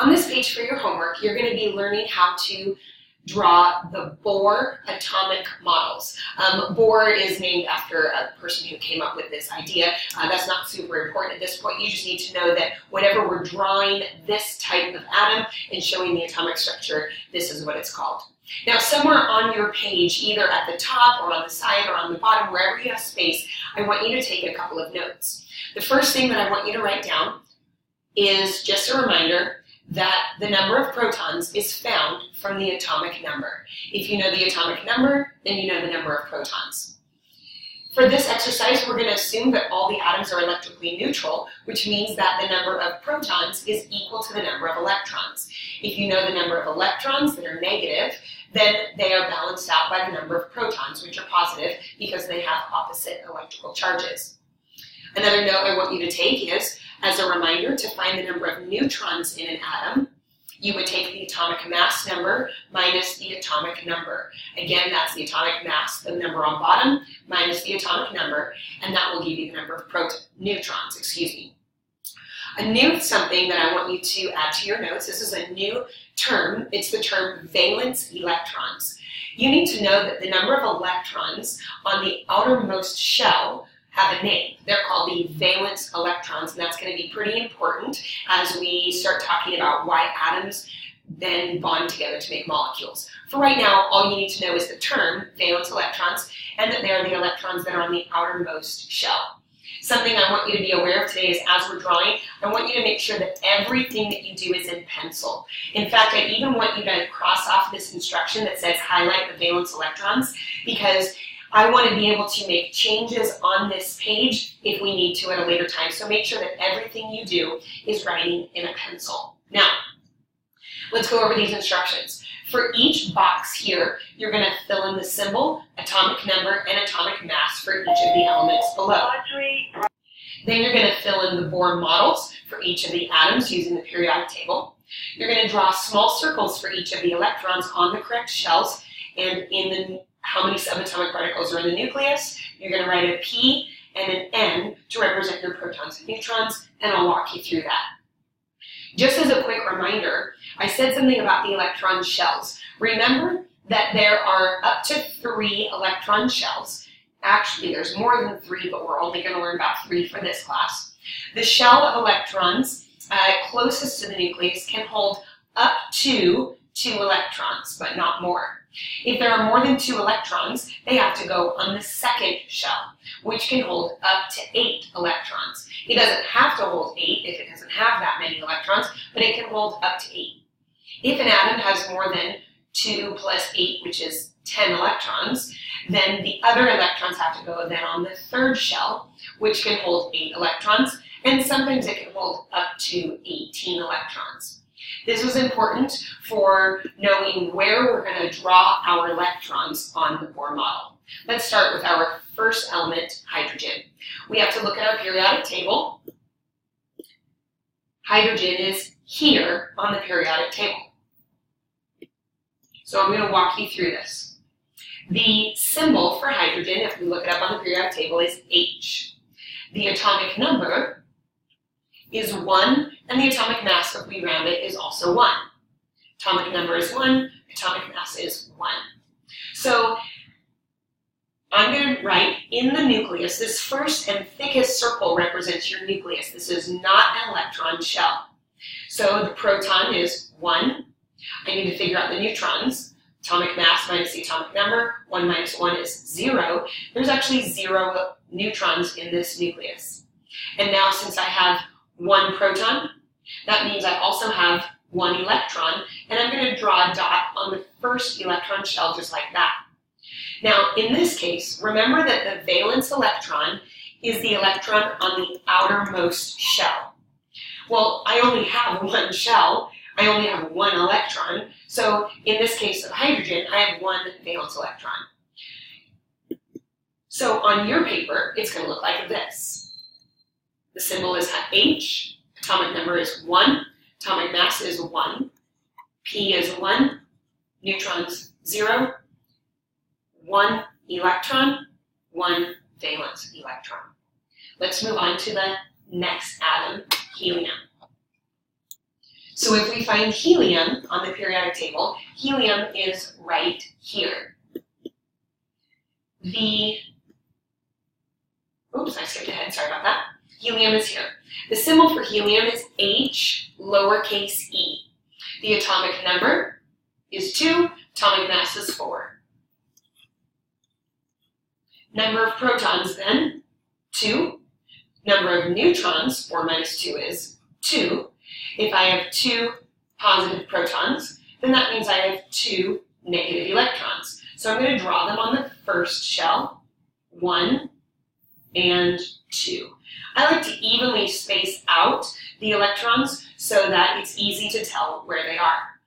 On this page for your homework, you're going to be learning how to draw the Bohr atomic models. Bohr is named after a person who came up with this idea. That's not super important at this point. You just need to know that whenever we're drawing this type of atom and showing the atomic structure, this is what it's called. Now, somewhere on your page, either at the top or on the side or on the bottom, wherever you have space, I want you to take a couple of notes. The first thing that I want you to write down is just a reminder that the number of protons is found from the atomic number. If you know the atomic number, then you know the number of protons. For this exercise, we're going to assume that all the atoms are electrically neutral, which means that the number of protons is equal to the number of electrons. If you know the number of electrons that are negative, then they are balanced out by the number of protons, which are positive because they have opposite electrical charges. Another note I want you to take is, as a reminder, to find the number of neutrons in an atom, you would take the atomic mass number minus the atomic number. Again, that's the atomic mass, the number on bottom, minus the atomic number, and that will give you the number of neutrons, excuse me. A new something that I want you to add to your notes, this is a new term, it's the term valence electrons. You need to know that the number of electrons on the outermost shell have a name. They're called the valence electrons, and that's going to be pretty important as we start talking about why atoms then bond together to make molecules. For right now, all you need to know is the term valence electrons, and that they're the electrons that are on the outermost shell. Something I want you to be aware of today is, as we're drawing, I want you to make sure that everything that you do is in pencil. In fact, I even want you to cross off this instruction that says highlight the valence electrons, because I want to be able to make changes on this page if we need to at a later time. So make sure that everything you do is writing in a pencil. Now, let's go over these instructions. For each box here, you're going to fill in the symbol, atomic number, and atomic mass for each of the elements below. Then you're going to fill in the Bohr models for each of the atoms using the periodic table. You're going to draw small circles for each of the electrons on the correct shells, and in the how many subatomic particles are in the nucleus, you're going to write a P and an N to represent your protons and neutrons, and I'll walk you through that. Just as a quick reminder, I said something about the electron shells. Remember that there are up to 3 electron shells. Actually, there's more than 3, but we're only going to learn about 3 for this class. The shell of electrons closest to the nucleus can hold up to 2 electrons, but not more. If there are more than 2 electrons, they have to go on the second shell, which can hold up to 8 electrons. It doesn't have to hold 8 if it doesn't have that many electrons, but it can hold up to 8. If an atom has more than 2 plus 8, which is 10 electrons, then the other electrons have to go then on the third shell, which can hold 8 electrons, and sometimes it can hold up to 18 electrons. This was important for knowing where we're going to draw our electrons on the Bohr model. Let's start with our first element, hydrogen. We have to look at our periodic table. Hydrogen is here on the periodic table. So I'm going to walk you through this. The symbol for hydrogen, if we look it up on the periodic table, is H. The atomic number is 1, and the atomic mass, if we round it, is also 1. Atomic number is 1, atomic mass is 1. So I'm going to write in the nucleus, this first and thickest circle represents your nucleus. This is not an electron shell. So the proton is 1. I need to figure out the neutrons. Atomic mass minus the atomic number, 1 minus 1 is 0. There's actually 0 neutrons in this nucleus. And now, since I have 1 proton, that means I also have 1 electron, and I'm going to draw a dot on the first electron shell just like that. Now, in this case, remember that the valence electron is the electron on the outermost shell. Well, I only have 1 shell, I only have 1 electron, so in this case of hydrogen, I have 1 valence electron. So on your paper, it's going to look like this. The symbol is H, atomic number is 1, atomic mass is 1, P is 1, neutrons 0, 1 electron, 1 valence electron. Let's move on to the next atom, helium. So if we find helium on the periodic table, helium is right here. Oops, I skipped ahead, sorry about that. Helium is here. The symbol for helium is H, lowercase e. The atomic number is 2, atomic mass is 4. Number of protons then, 2. Number of neutrons, 4 minus 2 is 2. If I have 2 positive protons, then that means I have 2 negative electrons. So I'm going to draw them on the first shell, 1 and 2. I like to evenly space out the electrons so that it's easy to tell where they are.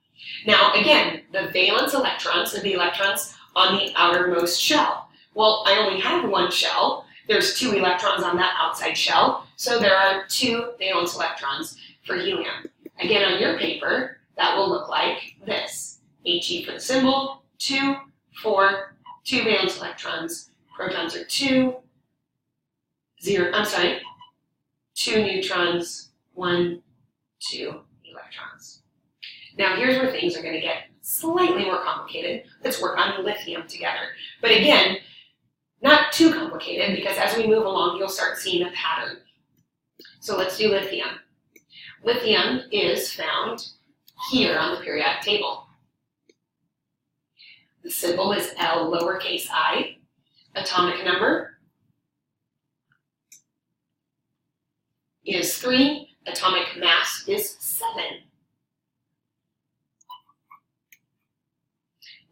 Now again, the valence electrons are the electrons on the outermost shell. Well, I only have 1 shell. There's 2 electrons on that outside shell, so there are 2 valence electrons for helium. Again, on your paper, that will look like this. He for the symbol, 2, 4, 2 valence electrons. Protons are 2, 2 neutrons, 1, 2 electrons. Now here's where things are going to get slightly more complicated. Let's work on lithium together. But again, not too complicated, because as we move along, you'll start seeing a pattern. So let's do lithium. Lithium is found here on the periodic table. The symbol is L lowercase I. Atomic number is 3. Atomic mass is 7.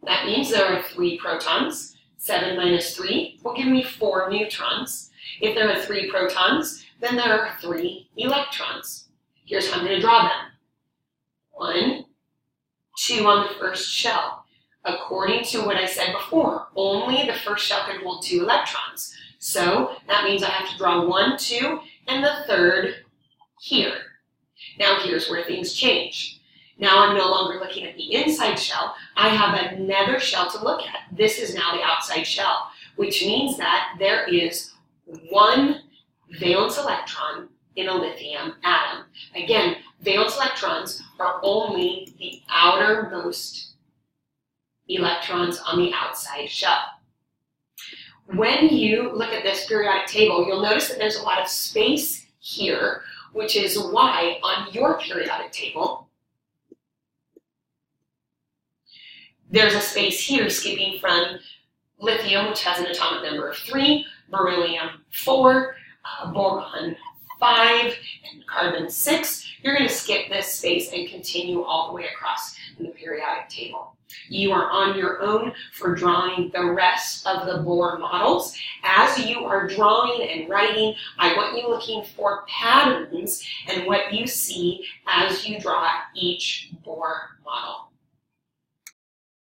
That means there are 3 protons. 7 minus 3 will give me 4 neutrons. If there are 3 protons, then there are 3 electrons. Here's how I'm going to draw them. 1, 2 on the first shell. According to what I said before, only the first shell can hold 2 electrons. So that means I have to draw 1, 2, and the third here. Now here's where things change. Now I'm no longer looking at the inside shell. I have another shell to look at. This is now the outside shell, which means that there is 1 valence electron in a lithium atom. Again, valence electrons are only the outermost electrons on the outside shell. When you look at this periodic table, you'll notice that there's a lot of space here, which is why on your periodic table, there's a space here skipping from lithium, which has an atomic number of 3, beryllium 4, boron 5, and carbon 6. You're going to skip this space and continue all the way across in the periodic table. You are on your own for drawing the rest of the Bohr models. As you are drawing and writing, I want you looking for patterns and what you see as you draw each Bohr model.